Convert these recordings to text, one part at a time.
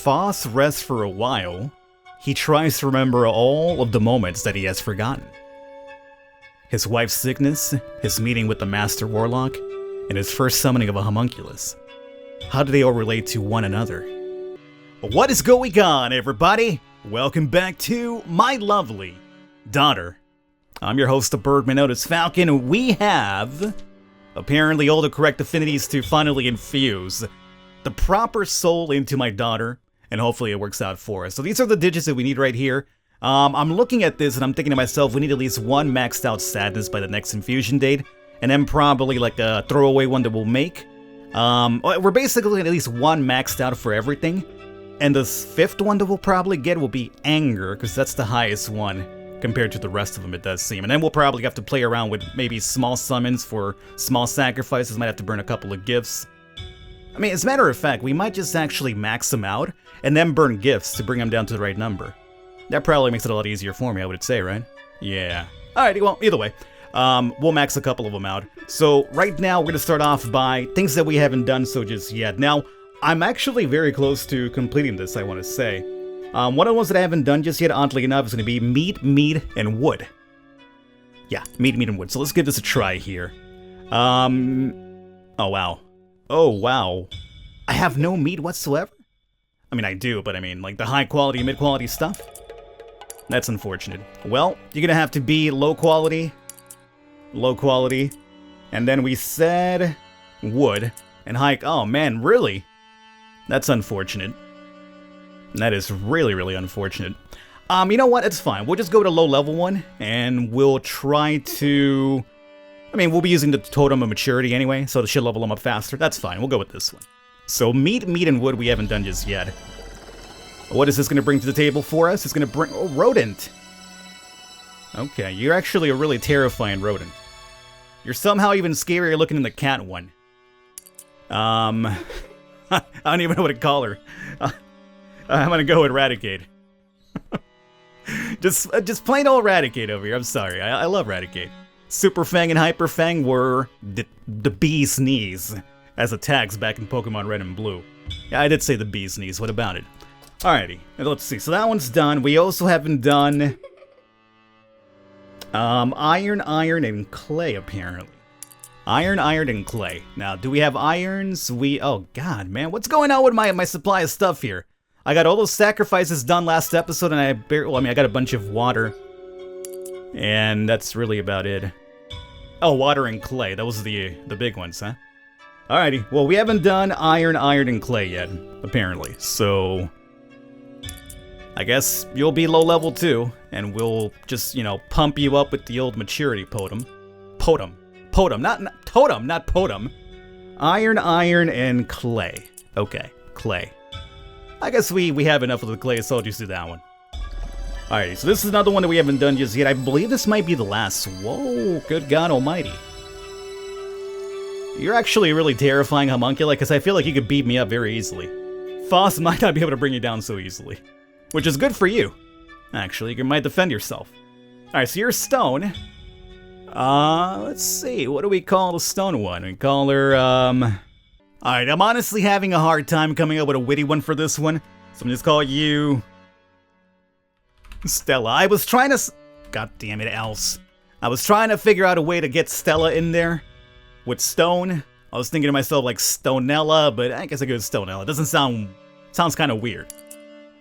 Faust rests for a while, he tries to remember all of the moments that he has forgotten. His wife's sickness, his meeting with the Master Warlock, and his first summoning of a homunculus. How do they all relate to one another? What is going on, everybody? Welcome back to my lovely daughter. I'm your host, the Birdman Notice Falcon, and we have apparently all the correct affinities to finally infuse the proper soul into my daughter, and hopefully it works out for us. So these are the digits that we need right here. I'm looking at this and I'm thinking to myself, we need at least one maxed out sadness by the next infusion date, and then probably like a throwaway one that we'll make. We're basically at least one maxed out for everything, and the fifth one that we'll probably get will be anger, because that's the highest one compared to the rest of them, it does seem. And then we'll probably have to play around with maybe small summons for small sacrifices, might have to burn a couple of gifts. I mean, as a matter of fact, we might just actually max them out, and then burn gifts to bring them down to the right number. That probably makes it a lot easier for me, I would say, right? Yeah. Alrighty, well, either way. We'll max a couple of them out. So, right now, we're gonna start off by things that we haven't done so just yet. Now, I'm actually very close to completing this, I want to say. One of the ones that I haven't done just yet, oddly enough, is gonna be meat, and wood. Yeah, meat, and wood. So let's give this a try here. Oh, wow. Oh, wow. I have no meat whatsoever? I mean, I do, but I mean, like the high quality, mid quality stuff? That's unfortunate. Well, you're gonna have to be low quality, and then we said wood, and high. Oh man, really? That's unfortunate. That is really, really unfortunate. You know what? It's fine. We'll just go to low level one, and we'll try to... I mean, we'll be using the totem of maturity anyway, so it should level them up faster. That's fine. We'll go with this one. So meat, and wood we haven't done just yet. What is this going to bring to the table for us? It's going to bring... Oh, rodent! Okay, you're actually a really terrifying rodent. You're somehow even scarier looking than the cat one. I don't even know what to call her. I'm going to go Eradicate. just plain old Eradicate over here. I'm sorry. I love Eradicate. Super Fang and Hyper Fang were the bee's knees as attacks back in Pokemon Red and Blue. Yeah, I did say the bee's knees. What about it? Alrighty, let's see. So that one's done. We also haven't done iron, and clay, apparently. Iron, and clay. Now, do we have irons? Oh god, man, what's going on with my supply of stuff here? I got all those sacrifices done last episode, and I got a bunch of water. And that's really about it. Oh, water and clay. That was the big ones, huh? Alrighty. Well, we haven't done iron, and clay yet, apparently. So, I guess you'll be low level too, and we'll just, pump you up with the old maturity totem. Totem, not totem, not potom. Iron, and clay. Okay, clay. I guess we have enough of the clay, so I'll just do that one. Alright, so this is another one that we haven't done just yet. I believe this might be the last. Whoa, good God almighty. You're actually a really terrifying homunculi, because I feel like you could beat me up very easily. Faust might not be able to bring you down so easily. Which is good for you. Actually, you might defend yourself. Alright, so you're a stone. Let's see, what do we call the stone one? We call her, Alright, I'm honestly having a hard time coming up with a witty one for this one. So I'm just call you... Stella. I was trying to... God damn it, else. I was trying to figure out a way to get Stella in there with stone. I was thinking to myself like Stonella, but I guess I go with Stonella. It doesn't sound... Sounds kind of weird.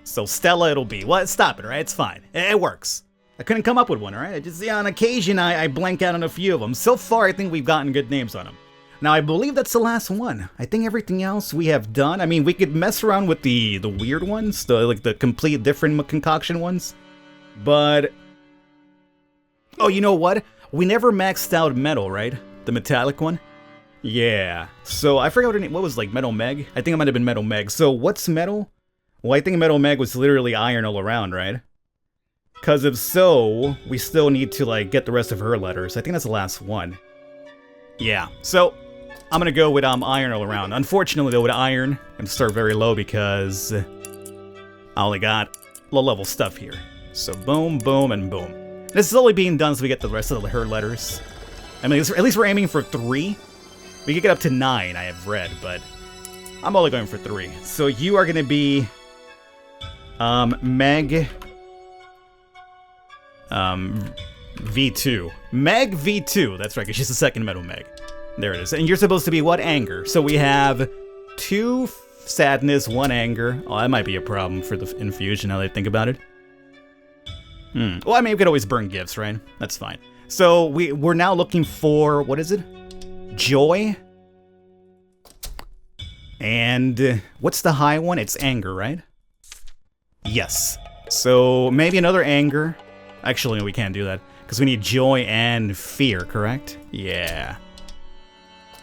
So Stella it'll be. What? Stop it, right? It's fine. It works. I couldn't come up with one, alright? Just, on occasion, I blank out on a few of them. So far, I think we've gotten good names on them. Now, I believe that's the last one. I think everything else we have done. I mean, we could mess around with the weird ones, the complete different concoction ones. But... Oh, you know what? We never maxed out metal, right? The metallic one? Yeah. So, I forgot what her name... What was, like, Metal Meg? I think it might have been Metal Meg. So, what's metal? Well, I think Metal Meg was literally iron all around, right? Because if so, we still need to, like, get the rest of her letters. I think that's the last one. Yeah. So, I'm gonna go with iron all around. Unfortunately, though, with iron, I'm gonna start very low because I only got low-level stuff here. So boom, boom, and boom. This is only being done so we get the rest of her letters. I mean, at least we're aiming for 3. We could get up to 9, I have read, but I'm only going for 3. So you are going to be Meg... V2. Meg V2. That's right, 'cause she's the second Metal Meg. There it is. And you're supposed to be what? Anger. So we have 2 sadness, 1 anger. Oh, that might be a problem for the infusion, now that I think about it. Well, I mean, we could always burn gifts, right? That's fine. So we're now looking for, what is it? Joy. And what's the high one? It's anger, right? Yes. So maybe another anger. Actually, no, we can't do that, because we need joy and fear, correct? Yeah.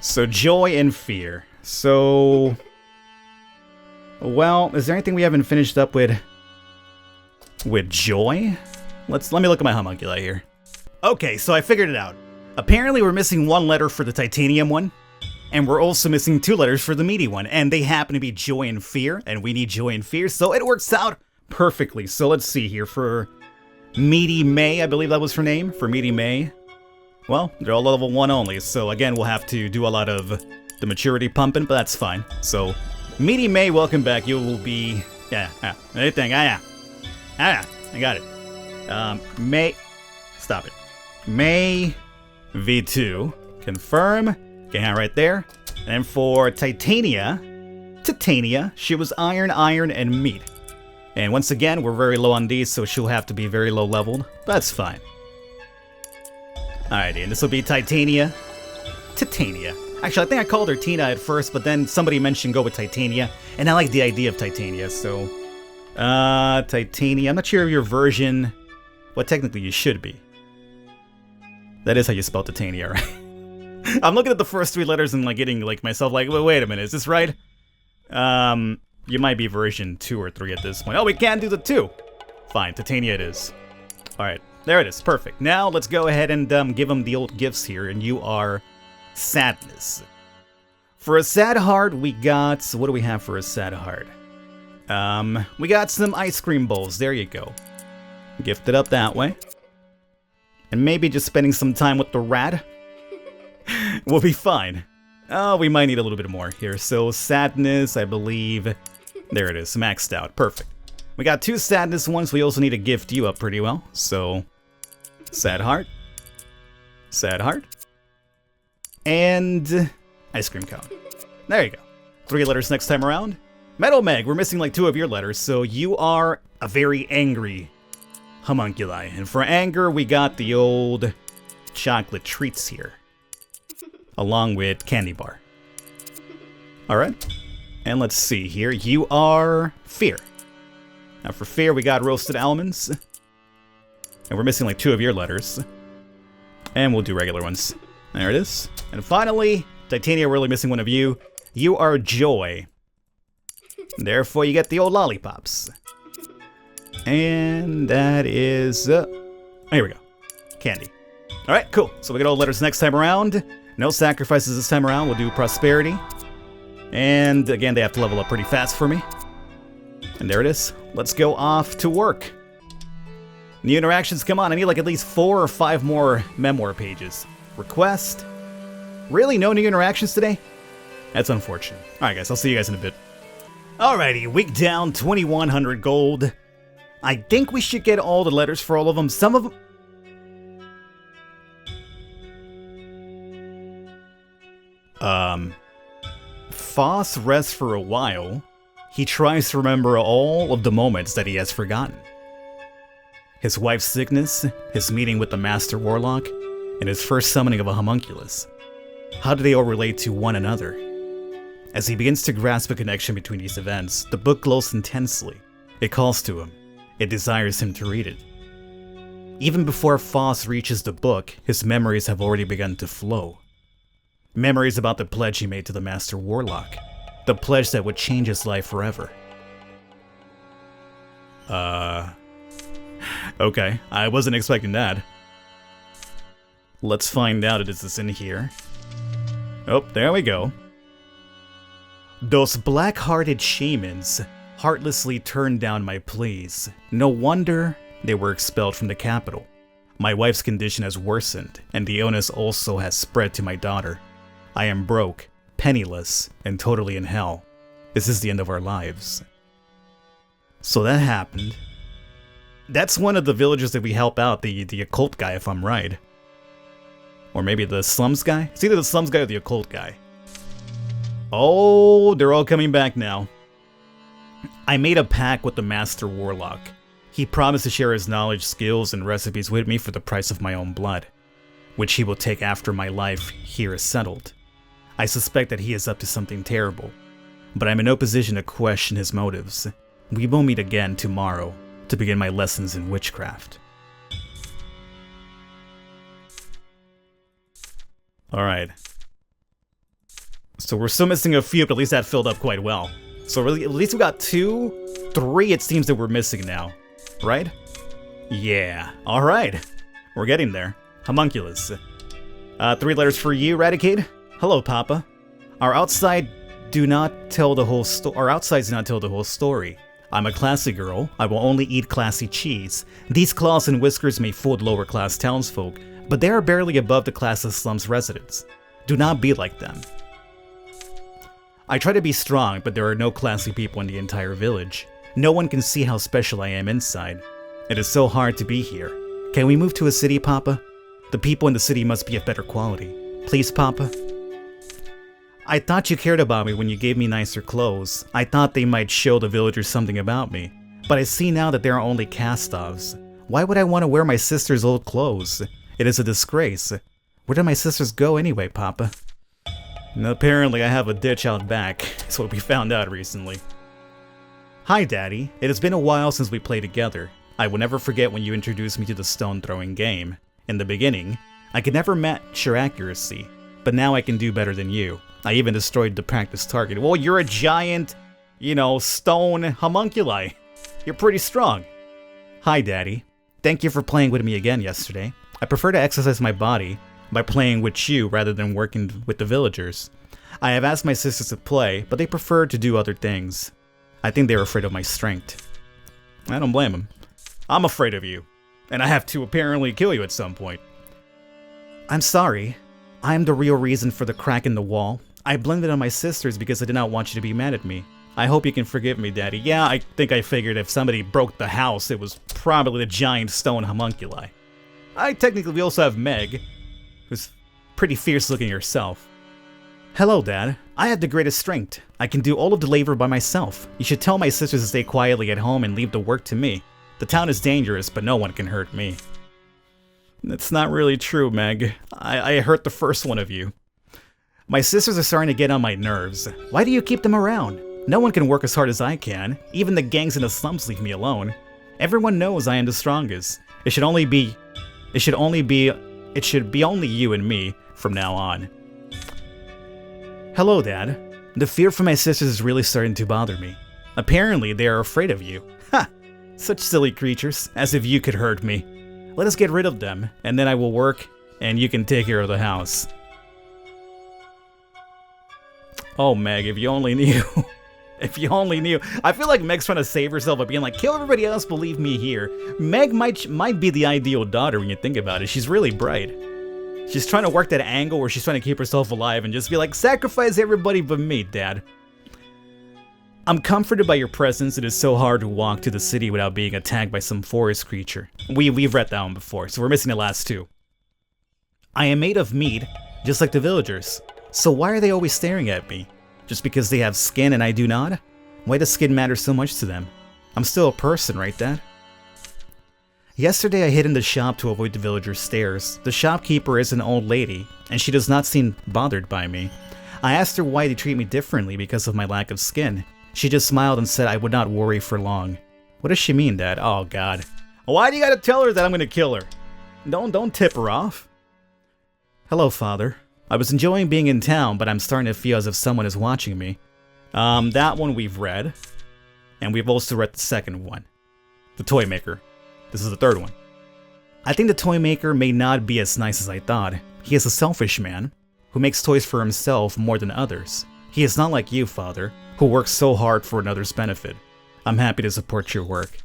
So joy and fear. So... well, is there anything we haven't finished up with joy? Let me look at my homunculi here. Okay, so I figured it out. Apparently we're missing 1 letter for the titanium one, and we're also missing 2 letters for the meaty one, and they happen to be joy and fear, and we need joy and fear, so it works out perfectly. So let's see here for Meaty May, I believe that was her name, for Meaty May. Well, they're all level 1 only, so again, we'll have to do a lot of the maturity pumping, but that's fine. So, Meaty May, welcome back. You will be... anything, I got it. May... stop it. May V2. Confirm. Okay, right there. And for Titania, she was iron, and meat. And once again, we're very low on these, so she'll have to be very low leveled. That's fine. Alrighty, and this will be Titania. Actually, I think I called her Tina at first, but then somebody mentioned go with Titania, and I like the idea of Titania, so... Titania, I'm not sure of your version. Well, technically you should be. That is how you spell Titania, right? I'm looking at the first 3 letters and like getting like myself like, wait a minute, is this right? You might be version 2 or 3 at this point. Oh, we can't do the 2. Fine, Titania it is. Alright, there it is, perfect. Now let's go ahead and give them the old gifts here, and you are sadness. For a sad heart, we got... so what do we have for a sad heart? We got some ice cream bowls, there you go. Gift it up that way. And maybe just spending some time with the rat. We'll be fine. Oh, we might need a little bit more here. So, sadness, I believe... there it is, maxed out. Perfect. We got 2 sadness ones. We also need to gift you up pretty well. So, sad heart. Sad heart. And ice cream cone. There you go. 3 letters next time around. Metal Meg, we're missing like 2 of your letters. So, you are a very angry homunculi. And for anger, we got the old chocolate treats here. Along with candy bar. Alright. And let's see here. You are fear. Now for fear, we got roasted almonds. And we're missing like 2 of your letters. And we'll do regular ones. There it is. And finally, Titania, we're really missing 1 of you. You are joy. Therefore, you get the old lollipops. And that is... here we go. Candy. Alright, cool. So we get all letters next time around. No sacrifices this time around. We'll do prosperity. And again, they have to level up pretty fast for me. And there it is. Let's go off to work. New interactions, come on. I need like at least 4 or 5 more memoir pages. Request. Really? No new interactions today? That's unfortunate. Alright guys, I'll see you guys in a bit. Alrighty, week down, 2100 gold. I think we should get all the letters for all of them. Some of them... Faust rests for a while. He tries to remember all of the moments that he has forgotten. His wife's sickness, his meeting with the Master Warlock, and his first summoning of a homunculus. How do they all relate to one another? As he begins to grasp a connection between these events, the book glows intensely. It calls to him. It desires him to read it. Even before Faust reaches the book, his memories have already begun to flow. Memories about the pledge he made to the Master Warlock. The pledge that would change his life forever. Okay, I wasn't expecting that. Let's find out if this in here. Oh, there we go. Those black-hearted shamans heartlessly turned down my pleas. No wonder they were expelled from the capital. My wife's condition has worsened, and the illness also has spread to my daughter. I am broke, penniless, and totally in hell. This is the end of our lives. So that happened. That's one of the villagers that we help out, the occult guy, if I'm right. Or maybe the slums guy? It's either the slums guy or the occult guy. Oh, they're all coming back now. I made a pact with the Master Warlock. He promised to share his knowledge, skills, and recipes with me for the price of my own blood, which he will take after my life here is settled. I suspect that he is up to something terrible, but I'm in no position to question his motives. We will meet again tomorrow to begin my lessons in witchcraft. Alright. So we're still missing a few, but at least that filled up quite well. So really, at least we got 2, 3 it seems that we're missing now. Right? Yeah. Alright. We're getting there. Homunculus. 3 letters for you, Radicate. Hello, Papa. Our outsides do not tell the whole story. I'm a classy girl. I will only eat classy cheese. These claws and whiskers may fool lower class townsfolk, but they are barely above the class of slums residents. Do not be like them. I try to be strong, but there are no classy people in the entire village. No one can see how special I am inside. It is so hard to be here. Can we move to a city, Papa? The people in the city must be of better quality. Please, Papa? I thought you cared about me when you gave me nicer clothes. I thought they might show the villagers something about me. But I see now that they are only cast-offs. Why would I want to wear my sister's old clothes? It is a disgrace. Where did my sisters go anyway, Papa? And apparently I have a ditch out back. That's what we found out recently. Hi, Daddy. It has been a while since we played together. I will never forget when you introduced me to the stone-throwing game. In the beginning, I could never match your accuracy, but now I can do better than you. I even destroyed the practice target. Well, you're a giant, stone homunculi. You're pretty strong. Hi, Daddy. Thank you for playing with me again yesterday. I prefer to exercise my body by playing with you rather than working with the villagers. I have asked my sisters to play, but they prefer to do other things. I think they're afraid of my strength. I don't blame them. I'm afraid of you, and I have to apparently kill you at some point. I'm sorry. I am the real reason for the crack in the wall. I blamed it on my sisters because I did not want you to be mad at me. I hope you can forgive me, Daddy. Yeah, I think I figured if somebody broke the house, it was probably the giant stone homunculi. We also have Meg, who's pretty fierce looking herself. Hello, Dad. I have the greatest strength. I can do all of the labor by myself. You should tell my sisters to stay quietly at home and leave the work to me. The town is dangerous, but no one can hurt me. That's not really true, Meg. I hurt the first one of you. My sisters are starting to get on my nerves. Why do you keep them around? No one can work as hard as I can. Even the gangs in the slums leave me alone. Everyone knows I am the strongest. It should be only you and me from now on. Hello, Dad. The fear for my sisters is really starting to bother me. Apparently, they are afraid of you. Ha! Such silly creatures, as if you could hurt me. Let us get rid of them, and then I will work, and you can take care of the house. Oh, Meg, if you only knew. If you only knew. I feel like Meg's trying to save herself by being like, kill everybody else, but leave me here. Meg might be the ideal daughter when you think about it. She's really bright. She's trying to work that angle where she's trying to keep herself alive and just be like, sacrifice everybody but me, Dad. I'm comforted by your presence. It is so hard to walk to the city without being attacked by some forest creature. We've read that one before, so we're missing the last two. I am made of meat, just like the villagers. So why are they always staring at me? Just because they have skin and I do not? Why does skin matter so much to them? I'm still a person, right, Dad? Yesterday I hid in the shop to avoid the villagers' stares. The shopkeeper is an old lady, and she does not seem bothered by me. I asked her why they treat me differently because of my lack of skin. She just smiled and said I would not worry for long. What does she mean, Dad? Oh, God. Why do you gotta tell her that I'm gonna kill her? Don't tip her off. Hello, Father. I was enjoying being in town, but I'm starting to feel as if someone is watching me. That one we've read. And we've also read the second one. The Toy Maker. This is the third one. I think the Toy Maker may not be as nice as I thought. He is a selfish man, who makes toys for himself more than others. He is not like you, Father, who works so hard for another's benefit. I'm happy to support your work.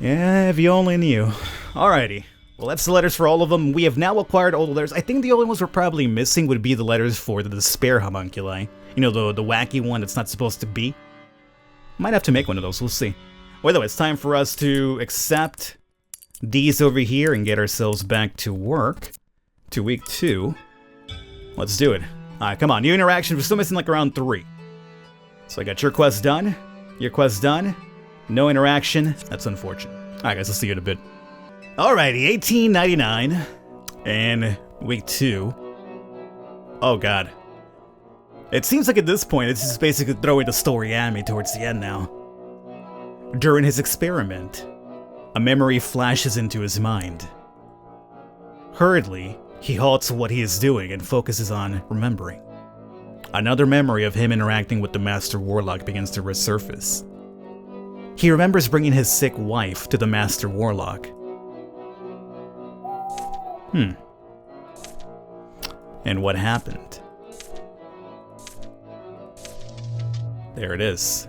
Yeah, if you only knew. Alrighty. Well, that's the letters for all of them. We have now acquired all the letters. I think the only ones we're probably missing would be the letters for the despair homunculi. You know, the wacky one that's not supposed to be. Might have to make one of those, we'll see. Well, though, it's time for us to accept these over here and get ourselves back to work. To week 2. Let's do it. Alright, come on. New interaction. We're still missing like around 3. So I got your quest done. Your quest done. No interaction. That's unfortunate. Alright, guys. I'll see you in a bit. Alrighty. 1899. And week 2. Oh, God. It seems like at this point, it's just basically throwing the story at me towards the end now. During his experiment, a memory flashes into his mind. Hurriedly, he halts what he is doing and focuses on remembering. Another memory of him interacting with the Master Warlock begins to resurface. He remembers bringing his sick wife to the Master Warlock. And what happened? There it is.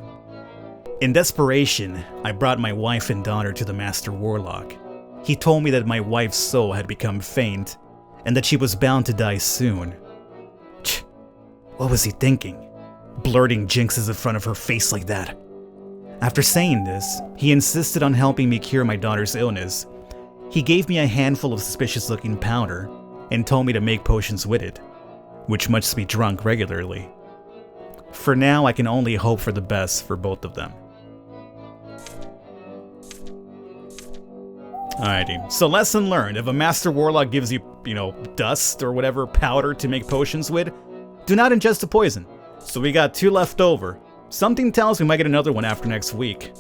In desperation, I brought my wife and daughter to the Master Warlock. He told me that my wife's soul had become faint, and that she was bound to die soon. What was he thinking? Blurting jinxes in front of her face like that. After saying this, he insisted on helping me cure my daughter's illness. He gave me a handful of suspicious-looking powder, and told me to make potions with it, which must be drunk regularly. For now, I can only hope for the best for both of them. Alrighty, so lesson learned. If a Master Warlock gives you, dust or whatever powder to make potions with, do not ingest the poison. So we got 2 left over. Something tells me we might get another one after next week.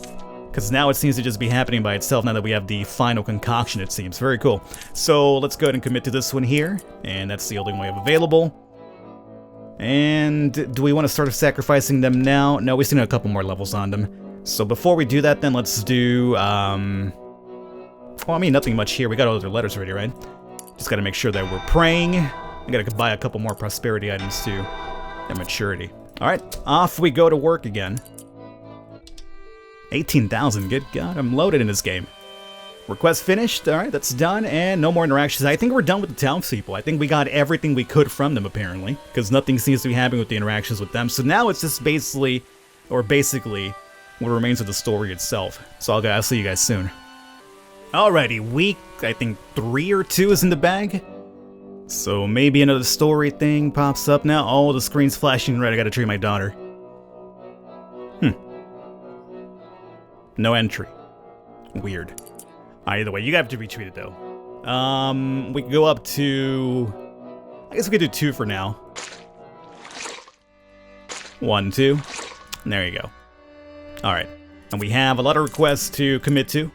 Because now it seems to just be happening by itself now that we have the final concoction, it seems. Very cool. So let's go ahead and commit to this one here. And that's the only one we have available. And do we want to start sacrificing them now? No, we still need a couple more levels on them. So before we do that, then let's do, well, I mean, nothing much here. We got all other letters already, right? Just gotta make sure that we're praying. We gotta buy a couple more prosperity items too. And maturity. Alright, off we go to work again. 18,000, good God, I'm loaded in this game. Request finished, alright, that's done, and no more interactions. I think we're done with the townspeople. I think we got everything we could from them, apparently, because nothing seems to be happening with the interactions with them. So now it's just basically what remains of the story itself. So I'll see you guys soon. Alrighty, week, I think 3 or 2 is in the bag. So maybe another story thing pops up now. Oh, the screen's flashing red. I gotta treat my daughter. No entry. Weird. Either way, you have to be treated though. We can go up to... I guess we could do 2 for now. 1, 2. And there you go. Alright. And we have a lot of requests to commit to.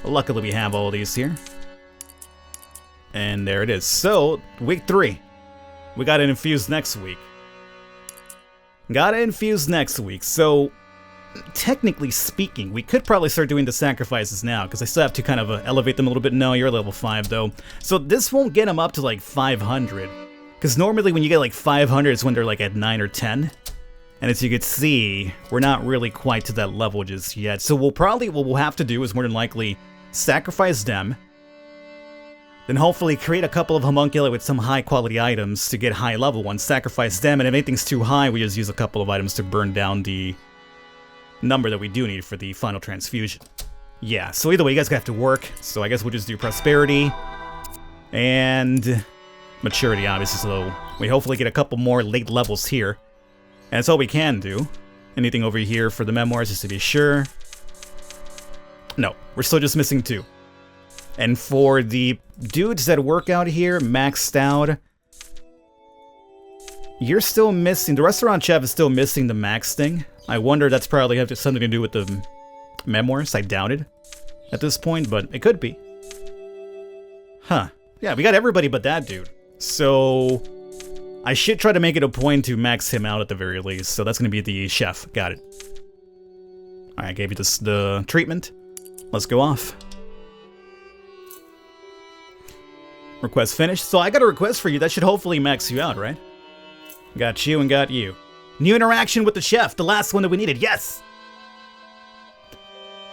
Luckily we have all these here. And there it is. So, week 3. We gotta infuse next week. So, technically speaking, we could probably start doing the sacrifices now, because I still have to kind of elevate them a little bit. No, you're level 5 though. So this won't get them up to like 500. Because normally when you get like 500, it's when they're like at 9 or 10. And as you can see, we're not really quite to that level just yet. So what we'll have to do is more than likely sacrifice them. Then hopefully create a couple of homunculi with some high quality items to get high level ones, sacrifice them, and if anything's too high, we just use a couple of items to burn down the number that we do need for the final transfusion. Yeah, so either way, you guys have to work, so I guess we'll just do prosperity and maturity, obviously, so we hopefully get a couple more late levels here. And that's all we can do. Anything over here for the memoirs, just to be sure. No, we're still just missing 2. And for the dudes that work out here, maxed out, you're still missing, the restaurant chef is still missing the max thing. I wonder if that's probably have something to do with the memoirs. I doubt it at this point, but it could be. Huh. Yeah, we got everybody but that dude. So I should try to make it a point to max him out at the very least. So that's going to be the chef. Got it. Alright, I gave you the treatment. Let's go off. Request finished. So I got a request for you. That should hopefully max you out, right? Got you and got you. New interaction with the chef. The last one that we needed. Yes!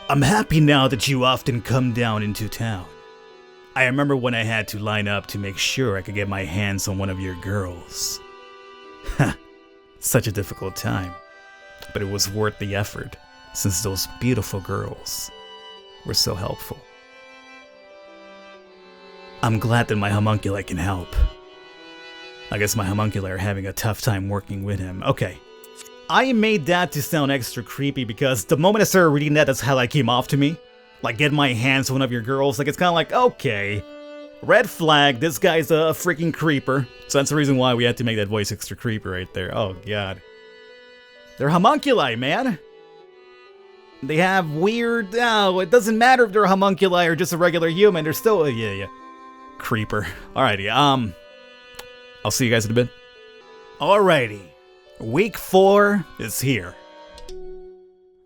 I'm happy now that you often come down into town. I remember when I had to line up to make sure I could get my hands on one of your girls. Ha! Such a difficult time. but it was worth the effort, since those beautiful girls were so helpful. I'm glad that my homunculi can help. I guess my homunculi are having a tough time working with him. Okay. I made that to sound extra creepy because the moment I started reading that, that's how that came off to me. Like, get my hands on one of your girls. Like, it's kind of like, okay. Red flag, this guy's a freaking creeper. So that's the reason why we had to make that voice extra creepy right there. Oh, God. They're homunculi, man. They have weird... Oh, it doesn't matter if they're a homunculi or just a regular human. They're still... yeah. Creeper. Alrighty, I'll see you guys in a bit. Alrighty. Week 4 is here.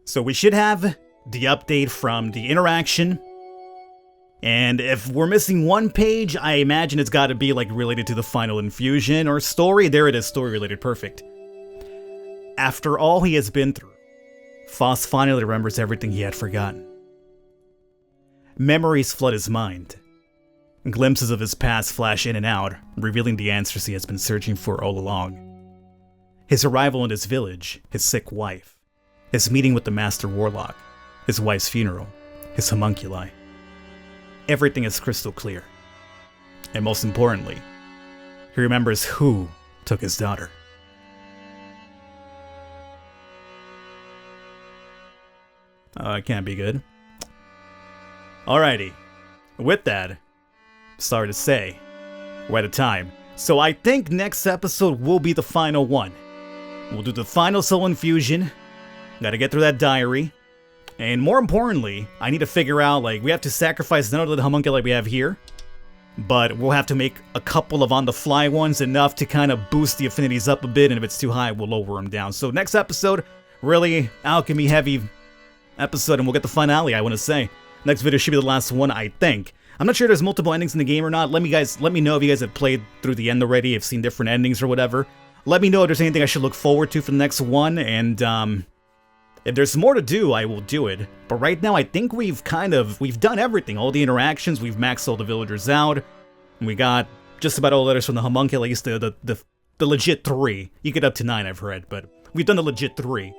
So we should have the update from the interaction. And if we're missing one page, I imagine it's got to be like related to the final infusion or story. There it is, story related, perfect. After all he has been through, Faust finally remembers everything he had forgotten. Memories flood his mind. Glimpses of his past flash in and out, revealing the answers he has been searching for all along. His arrival in his village, his sick wife, his meeting with the Master Warlock, his wife's funeral, his homunculi. Everything is crystal clear. And most importantly, he remembers who took his daughter. It can't be good. Alrighty. With that, sorry to say, we're out of time. So I think next episode will be the final one. We'll do the final soul infusion. Gotta get through that diary. And more importantly, I need to figure out, like, we have to sacrifice none of the homunculi we have here. But we'll have to make a couple of on-the-fly ones, enough to kind of boost the affinities up a bit, and if it's too high, we'll lower them down. So next episode, really alchemy-heavy episode, and we'll get the finale, I want to say. Next video should be the last one, I think. I'm not sure if there's multiple endings in the game or not. Let me know if you guys have played through the end already, have seen different endings or whatever. Let me know if there's anything I should look forward to for the next one, and if there's more to do, I will do it. But right now, I think we've done everything. All the interactions, we've maxed all the villagers out. We got just about all the letters from the homunculus, the legit 3. You get up to 9, I've heard, but we've done the legit 3.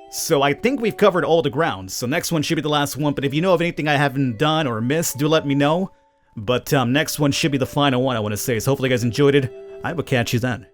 So I think we've covered all the ground. So next one should be the last one, but if you know of anything I haven't done or missed, do let me know. But next one should be the final one, I want to say. So hopefully you guys enjoyed it. I will catch you then.